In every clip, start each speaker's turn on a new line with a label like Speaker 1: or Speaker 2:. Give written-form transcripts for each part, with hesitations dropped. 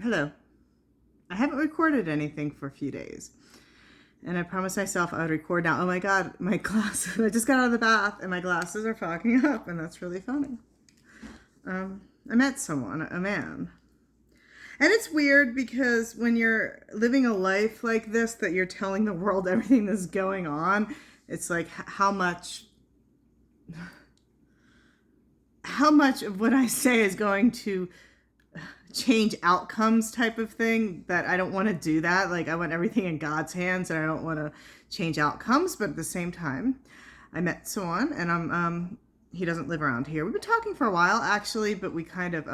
Speaker 1: Hello. I haven't recorded anything for a few days. And I promised myself I would record now. Oh my God, my glasses. I just got out of the bath and my glasses are fogging up, and that's really funny. I met someone, a man. And it's weird because when you're living a life like this, that you're telling the world everything that's going on, it's like how much of what I say is going to change outcomes type of thing, that I don't want to do that. Like, I want everything in God's hands and I don't want to change outcomes. But at the same time, I met someone, and he doesn't live around here. We've been talking for a while actually, but we kind of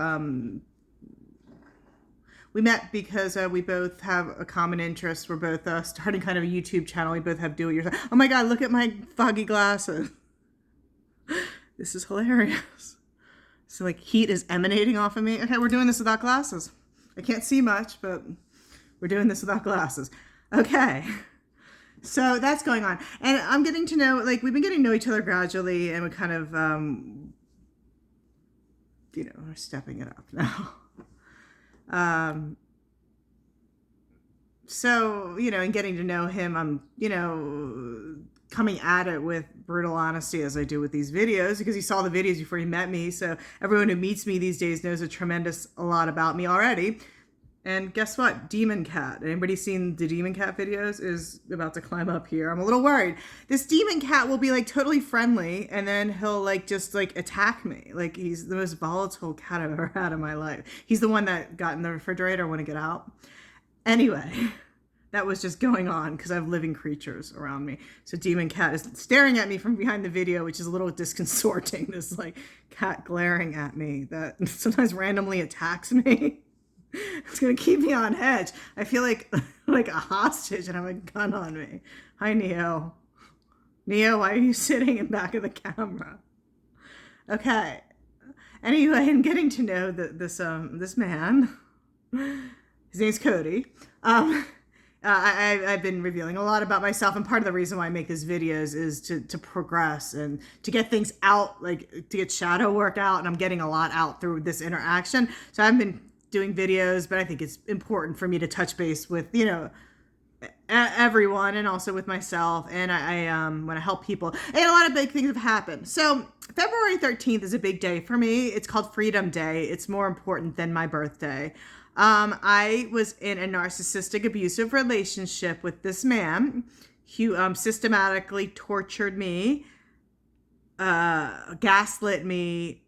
Speaker 1: we met because we both have a common interest. We're both starting kind of a YouTube channel. We both have do-it-yourself. Oh my God, look at my foggy glasses. This is hilarious. So like heat is emanating off of me. Okay, we're doing this without glasses. I can't see much, but we're doing this without glasses. Okay. So that's going on. And I'm getting to know, like, we've been getting to know each other gradually, and we kind of, we're stepping it up now. So, and getting to know him, I'm, coming at it with brutal honesty, as I do with these videos, because he saw the videos before he met me. So everyone who meets me these days knows a lot about me already. And guess what? Demon cat. Anybody seen the demon cat videos is about to climb up here. I'm a little worried. This demon cat will be like totally friendly, and then he'll like just like attack me. Like, he's the most volatile cat I've ever had in my life. He's the one that got in the refrigerator when I get out. Anyway, that was just going on because I have living creatures around me. So demon cat is staring at me from behind the video, which is a little disconcerting. This like cat glaring at me that sometimes randomly attacks me. It's gonna keep me on edge. I feel like a hostage and I have a gun on me. Hi, Neo. Neo, why are you sitting in back of the camera? Okay. Anyway, I'm getting to know this man. His name's Cody. I've been revealing a lot about myself, and part of the reason why I make these videos is to progress and to get things out, like to get shadow work out, and I'm getting a lot out through this interaction. So I've been doing videos, but I think it's important for me to touch base with, everyone, and also with myself, and I want to help people. And a lot of big things have happened. So February 13th is a big day for me. It's called Freedom Day. It's more important than my birthday. I was in a narcissistic abusive relationship with this man who systematically tortured me, gaslit me,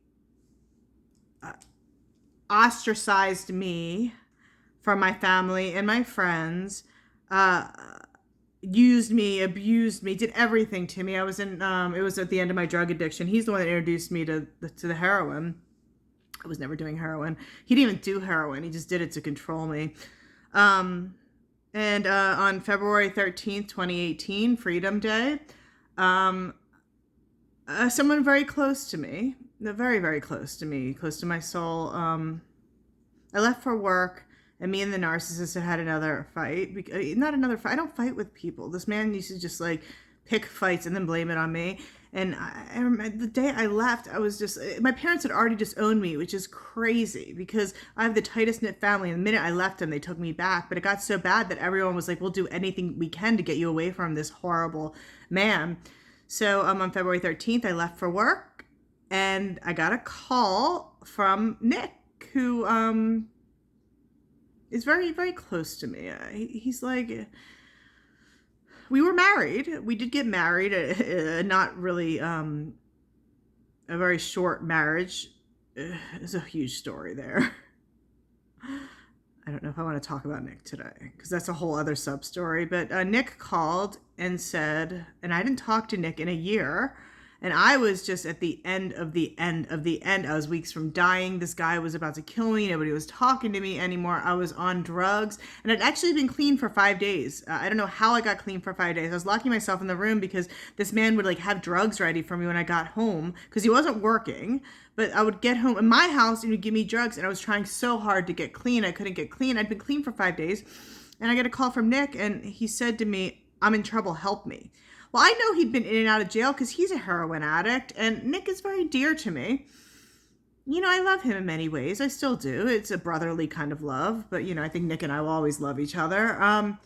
Speaker 1: ostracized me from my family and my friends, used me, abused me, did everything to me. I was in, it was at the end of my drug addiction. He's the one that introduced me to the heroin. I was never doing heroin. He didn't even do heroin. He just did it to control me. And on February 13th, 2018, Freedom Day, someone very close to me, very, very close to me, close to my soul, I left for work, and me and the narcissist had another fight. Not another fight. I don't fight with people. This man used to just like pick fights and then blame it on me. And I remember the day I left, I was just, my parents had already disowned me, which is crazy because I have the tightest knit family. And the minute I left them, they took me back. But it got so bad that everyone was like, we'll do anything we can to get you away from this horrible man. So on February 13th, I left for work, and I got a call from Nick, who is very, very close to me. He's like, we were married. We did get married, not really a very short marriage. There's a huge story there. I don't know if I want to talk about Nick today, because that's a whole other sub story. But Nick called and said, and I didn't talk to Nick in a year. And I was just at the end of the end of the end. I was weeks from dying. This guy was about to kill me. Nobody was talking to me anymore. I was on drugs, and I'd actually been clean for 5 days. I don't know how I got clean for 5 days. I was locking myself in the room because this man would like have drugs ready for me when I got home, because he wasn't working. But I would get home in my house and he would give me drugs, and I was trying so hard to get clean. I couldn't get clean. I'd been clean for 5 days, and I get a call from Nick, and he said to me, "I'm in trouble. Help me." Well, I know he'd been in and out of jail because he's a heroin addict, and Nick is very dear to me. I love him in many ways. I still do. It's a brotherly kind of love, but I think Nick and I will always love each other.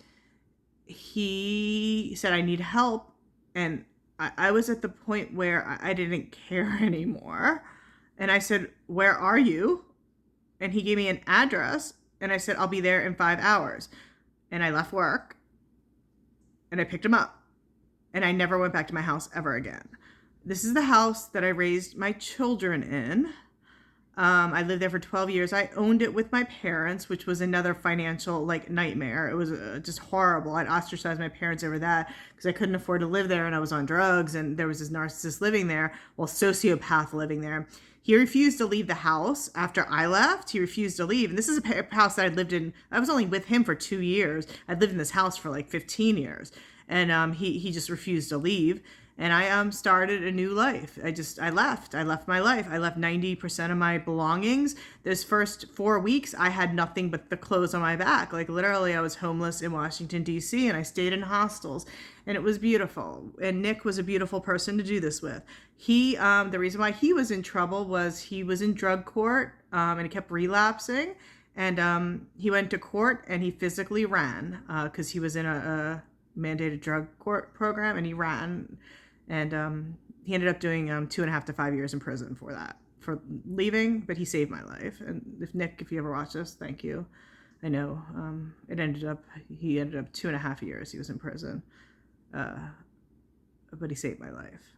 Speaker 1: He said I need help, and I was at the point where I didn't care anymore. And I said, "Where are you?" And he gave me an address, and I said, "I'll be there in 5 hours." And I left work, and I picked him up, and I never went back to my house ever again. This is the house that I raised my children in. I lived there for 12 years. I owned it with my parents, which was another financial nightmare. It was just horrible. I'd ostracized my parents over that because I couldn't afford to live there, and I was on drugs, and there was this narcissist living there, sociopath living there. He refused to leave the house after I left. He refused to leave. And this is a house that I'd lived in. I was only with him for 2 years. I'd lived in this house for 15 years. And he just refused to leave. And I started a new life. I left. I left my life. I left 90% of my belongings. Those first 4 weeks, I had nothing but the clothes on my back. Literally, I was homeless in Washington, D.C., and I stayed in hostels. And it was beautiful. And Nick was a beautiful person to do this with. The reason why he was in trouble was he was in drug court, and he kept relapsing. And he went to court, and he physically ran because he was in a mandated drug court program, and he ran. And he ended up doing 2.5 to 5 years in prison for leaving, but he saved my life. And if you ever watch this, thank you. I know he ended up 2.5 years he was in prison, but he saved my life.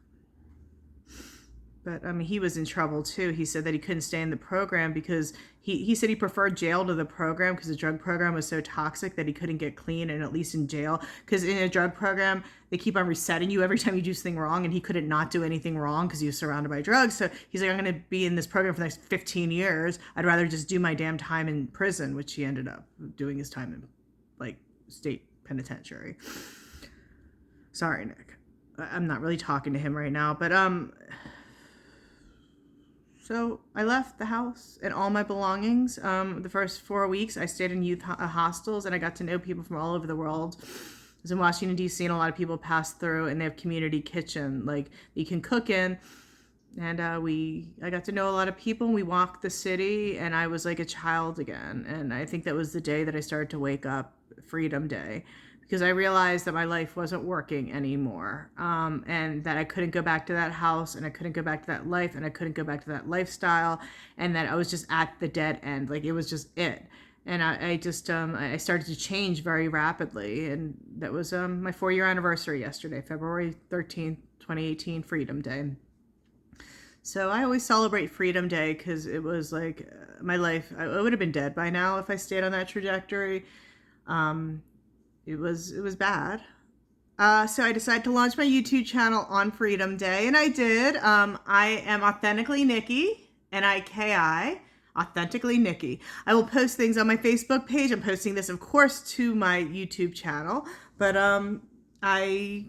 Speaker 1: But he was in trouble too. He said that he couldn't stay in the program because he said he preferred jail to the program because the drug program was so toxic that he couldn't get clean, and at least in jail, because in a drug program, they keep on resetting you every time you do something wrong, and he couldn't not do anything wrong because he was surrounded by drugs. So he's like, I'm going to be in this program for the next 15 years. I'd rather just do my damn time in prison, which he ended up doing his time in state penitentiary. Sorry, Nick. I'm not really talking to him right now, but so I left the house and all my belongings. The first 4 weeks, I stayed in youth hostels, and I got to know people from all over the world. I was in Washington, D.C., and a lot of people pass through, and they have community kitchen, you can cook in. And I got to know a lot of people, and we walked the city, and I was like a child again. And I think that was the day that I started to wake up, Freedom Day, because I realized that my life wasn't working anymore, and that I couldn't go back to that house, and I couldn't go back to that life, and I couldn't go back to that lifestyle, and that I was just at the dead end. It was just it. And I started to change very rapidly, and that was my 4-year anniversary yesterday, February 13th, 2018, Freedom Day. So I always celebrate Freedom Day because it was my life. I would have been dead by now if I stayed on that trajectory. It was bad. So I decided to launch my YouTube channel on Freedom Day, and I did. I am Authentically Nikki, N-I-K-I, Authentically Nikki. I will post things on my Facebook page. I'm posting this, of course, to my YouTube channel, but I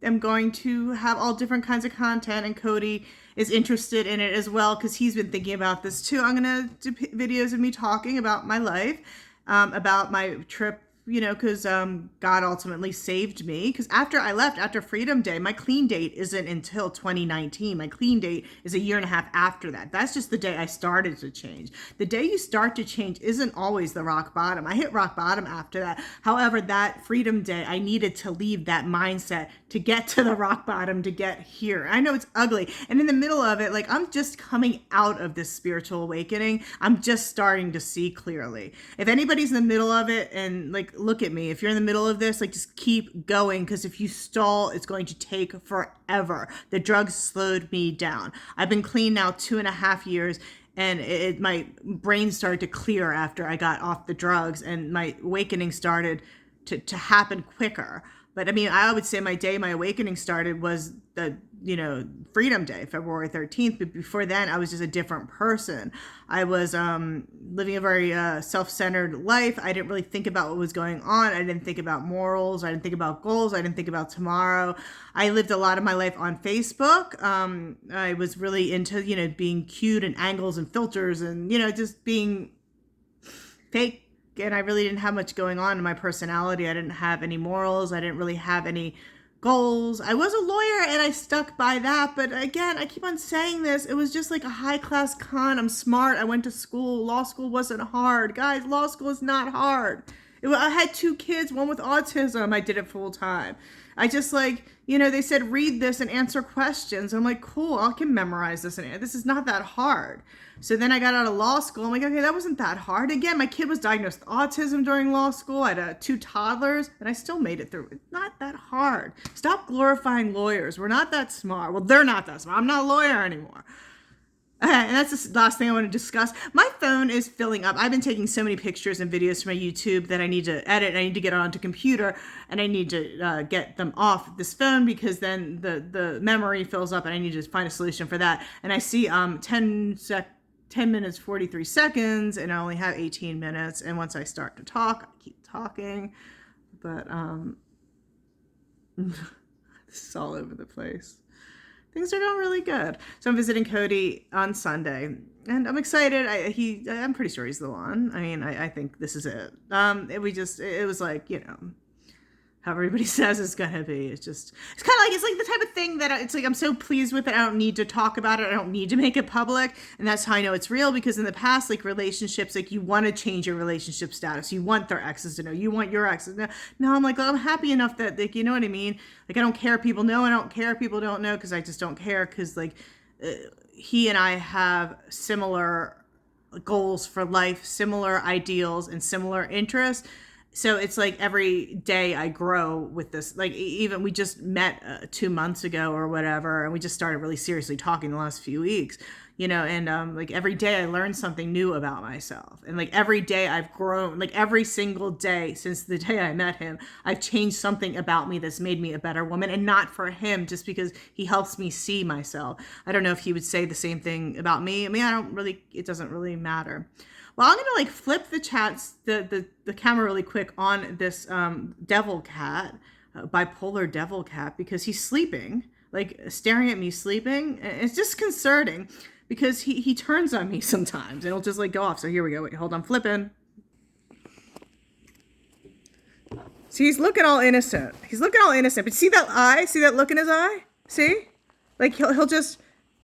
Speaker 1: am going to have all different kinds of content, and Cody is interested in it as well because he's been thinking about this too. I'm going to do videos of me talking about my life, about my trip, because God ultimately saved me. Because after Freedom Day, my clean date isn't until 2019. My clean date is a year and a half after that. That's just the day I started to change. The day you start to change isn't always the rock bottom. I hit rock bottom after that. However, that Freedom Day, I needed to leave that mindset to get to the rock bottom, to get here. I know it's ugly. And in the middle of it, I'm just coming out of this spiritual awakening. I'm just starting to see clearly. If anybody's in the middle of it and look at me, if you're in the middle of this, just keep going, because if you stall, it's going to take forever. The drugs slowed me down. I've been clean now 2.5 years, and my brain started to clear after I got off the drugs, and my awakening started to happen quicker. But I would say my awakening started was the Freedom Day, February 13th. But before then, I was just a different person. I was living a very self-centered life. I didn't really think about what was going on. I didn't think about morals. I didn't think about goals. I didn't think about tomorrow. I lived a lot of my life on Facebook. I was really into, being cute and angles and filters and, just being fake. And I really didn't have much going on in my personality. I didn't have any morals. I didn't really have any goals. I was a lawyer and I stuck by that. But again, I keep on saying this. It was just like a high class con. I'm smart. I went to school. Law school wasn't hard. Guys, law school is not hard. I had 2 kids, one with autism. I did it full time. I just they said, read this and answer questions. I'm like, cool, I can memorize this. And this is not that hard. So then I got out of law school. I'm like, okay, that wasn't that hard. Again, my kid was diagnosed with autism during law school. I had 2 toddlers and I still made it through. It's not that hard. Stop glorifying lawyers. We're not that smart. Well, they're not that smart. I'm not a lawyer anymore. Okay, and that's the last thing I want to discuss. My phone is filling up. I've been taking so many pictures and videos for my YouTube that I need to edit. I need to get it onto computer, and I need to get them off this phone because then the memory fills up, and I need to find a solution for that. And I see 10 minutes 43 seconds, and I only have 18 minutes. And once I start to talk, I keep talking, but this is all over the place. Things are going really good. So I'm visiting Cody on Sunday, and I'm excited. I'm pretty sure he's the one. I mean, I think this is it. It was like, how everybody says it's gonna be. It's kind of it's like the type of thing that it's like, I'm so pleased with it. I don't need to talk about it. I don't need to make it public. And that's how I know it's real, because in the past, like relationships, like you want to change your relationship status. You want their exes to know. You want your exes to know. Now I'm like, well, I'm happy enough that, like, you know what I mean? Like, I don't care if people know. I don't care if people don't know, because I just don't care, because he and I have similar goals for life, similar ideals, and similar interests. So it's like every day I grow with this. Like, even we just met 2 months ago or whatever, and we just started really seriously talking the last few weeks, and like every day I learn something new about myself. And like every day I've grown, like every single day since the day I met him, I've changed something about me that's made me a better woman, and not for him, just because he helps me see myself. I don't know if he would say the same thing about me. I mean, it doesn't really matter. Well, I'm going to flip the camera really quick on this devil cat, bipolar devil cat, because he's sleeping, staring at me sleeping. It's disconcerting because he turns on me sometimes and it'll just go off. So here we go. Wait, hold on, flipping. See, he's looking all innocent. But see that eye? See that look in his eye? See? He'll just